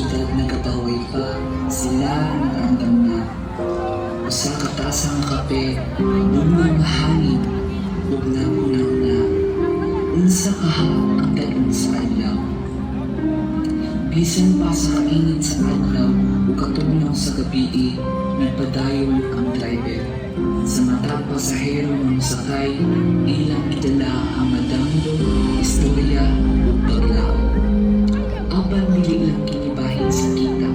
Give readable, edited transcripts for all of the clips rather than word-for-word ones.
syudad nagapaway pa, sila nakaandam na. Usa ka tasa nga kape, bugnaw nga hangin, bugnaw na. Unsa kaha ang dayon sa adlaw. Bisan pa sa kainit sa adlaw o katugnaw sa gabi, nagpadayon ang driver. Sa matang pasahero ng sakay, ilang gidala ang madamdo, istorya o paglao. Apan dili lang kinibahin sa kita,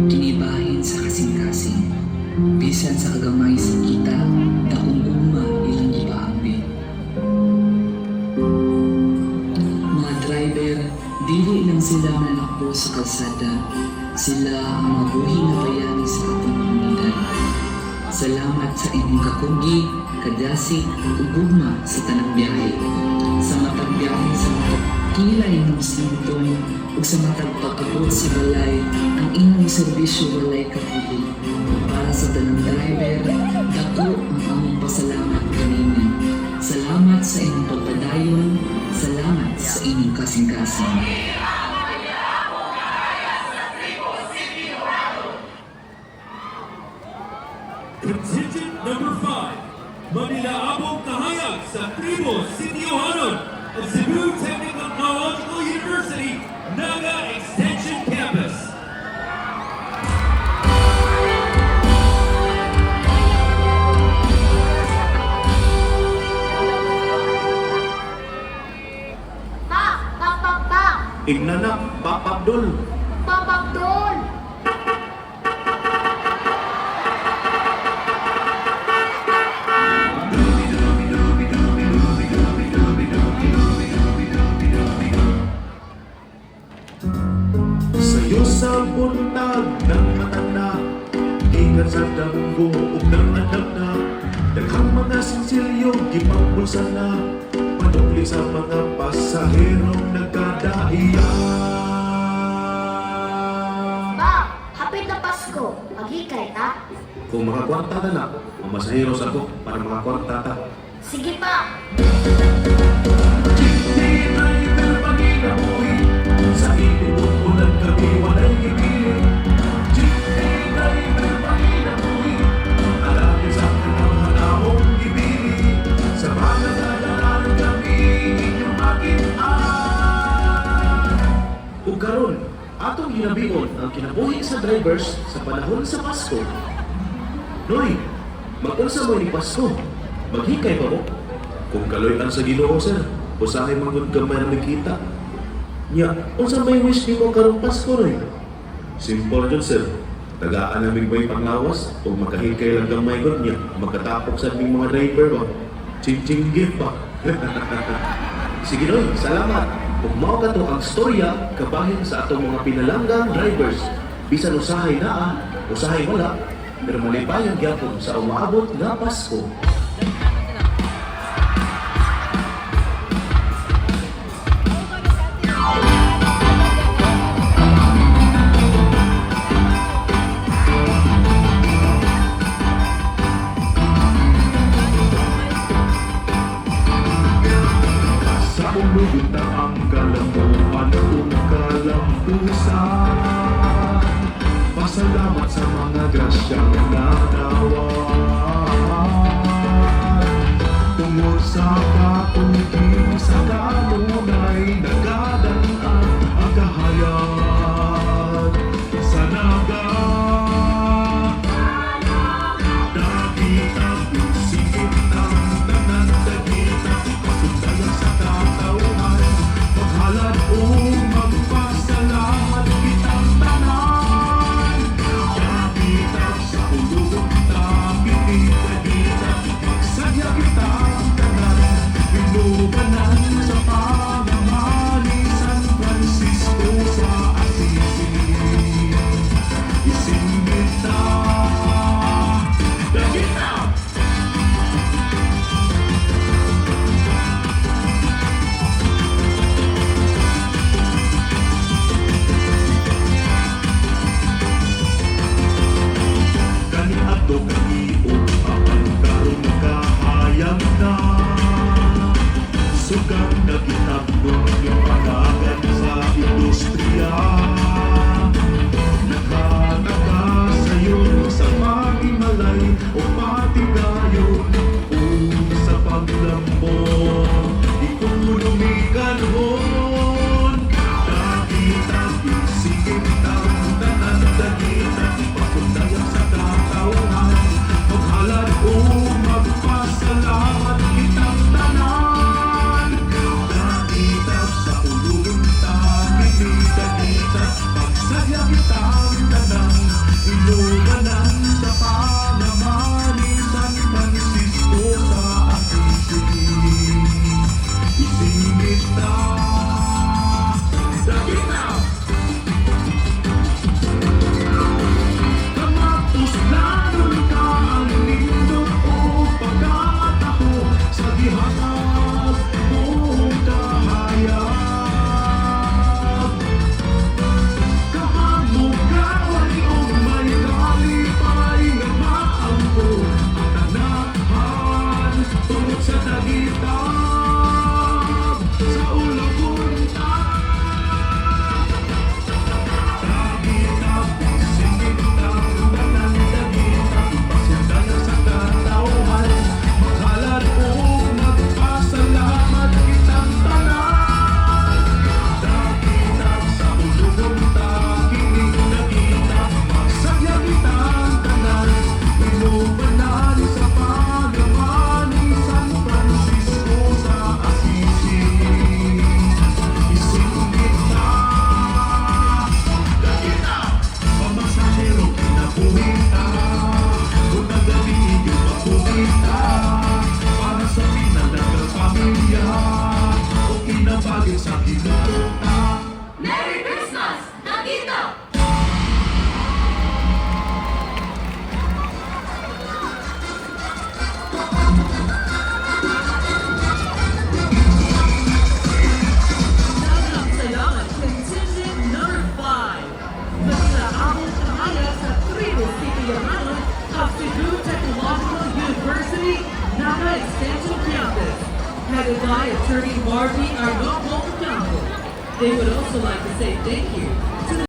kinibahin sa kasing-kasing. Bisan sa kagamay sa kita, dakong guma ilang gipaambi. Mga driver, dili lang sila nanakbo sa kalsada, sila ang mabuhi na bayani sa ating komunidad. Salamat sa inyong kakugi, kadasig, ugugma sa tanang biyahe. Sa matang biyahe sa matang kilay ng sinton, ug sa matang pagkabot sa balay, ang inyong serbisyo walay kapugi. Para sa tanang driver, dako ang among pasalamat kanina. Salamat sa inyong pagpadayon, salamat sa inyong kasing-kasing. Contingent number 5, Manila Abong Kahayag sa Tribo City Ohanon of Cebu Technical Technological University, Naga Extension Campus. Pak! Ignanak, Papabdol. Papagdol! Sa'yo sa buntag ng matanda, ikan sa damgo ug ng anak na, daghang mga sinsilyo gipagbulsa na, padukli sa mga pasaherong nagkadaiya. Pa! Hapit na Pasko! Maghikay ta? Kung makakwarta na na, ang masaheros ako para makakwarta ta. Sige pa! Hindi driver paginabuhi, sa inibot mo ng gabi walay ibili. Hindi driver paginabuhi, alagin sa kanang hanamong ibili. Sa mga nadalaan kami inyong makitaan. Ug karon, atong hinabion ang kinabuhi sa drivers sa panahon sa Pasko. Noy, mag-unsa mo ni Pasko? Maghikay ba mo? Kung kaloy-an sa Ginoo, sir, usahay mangod gamay na nakita. Nya, unsa may wish nimo karong Pasko rin? Simple jud, sir. Tagaan namig may panglawas o makahikay lang gamay gud niya. Magkatapok sa aming mga driver ba? Ching-ching gift ba? Sige noy, salamat. Kung mao ka to ang storya kabahin sa atong mga pinalanggang drivers. Bisan usahay naa, usahay wala, pero malipayon gyapon sa umaabot nga Pasko. Sa ulugod na ang kalambuan kung kalampusan. Pasalamat sa mga grasyang nagawan. Tungod sa patuloy sa kanunay, nagadanaan ang kahayag sa naga. Nakita pisikit ang tanan, nakita pagsundayan sa katauhan. Maghalad o magpasalamat kitang tanan. Nakita sa ulugod na pinita, magsaya kita ang tanan. Pinubanan sa pangamalan. Merry Christmas! Nakita! Sayangan contingent number 5. Manila Abong Kahaya sa Tribo City Yaman of Cebu Technological University, Naga Extension Campus, headed by Attorney Marvin Arnold Ocampo. They would also like to say thank you to the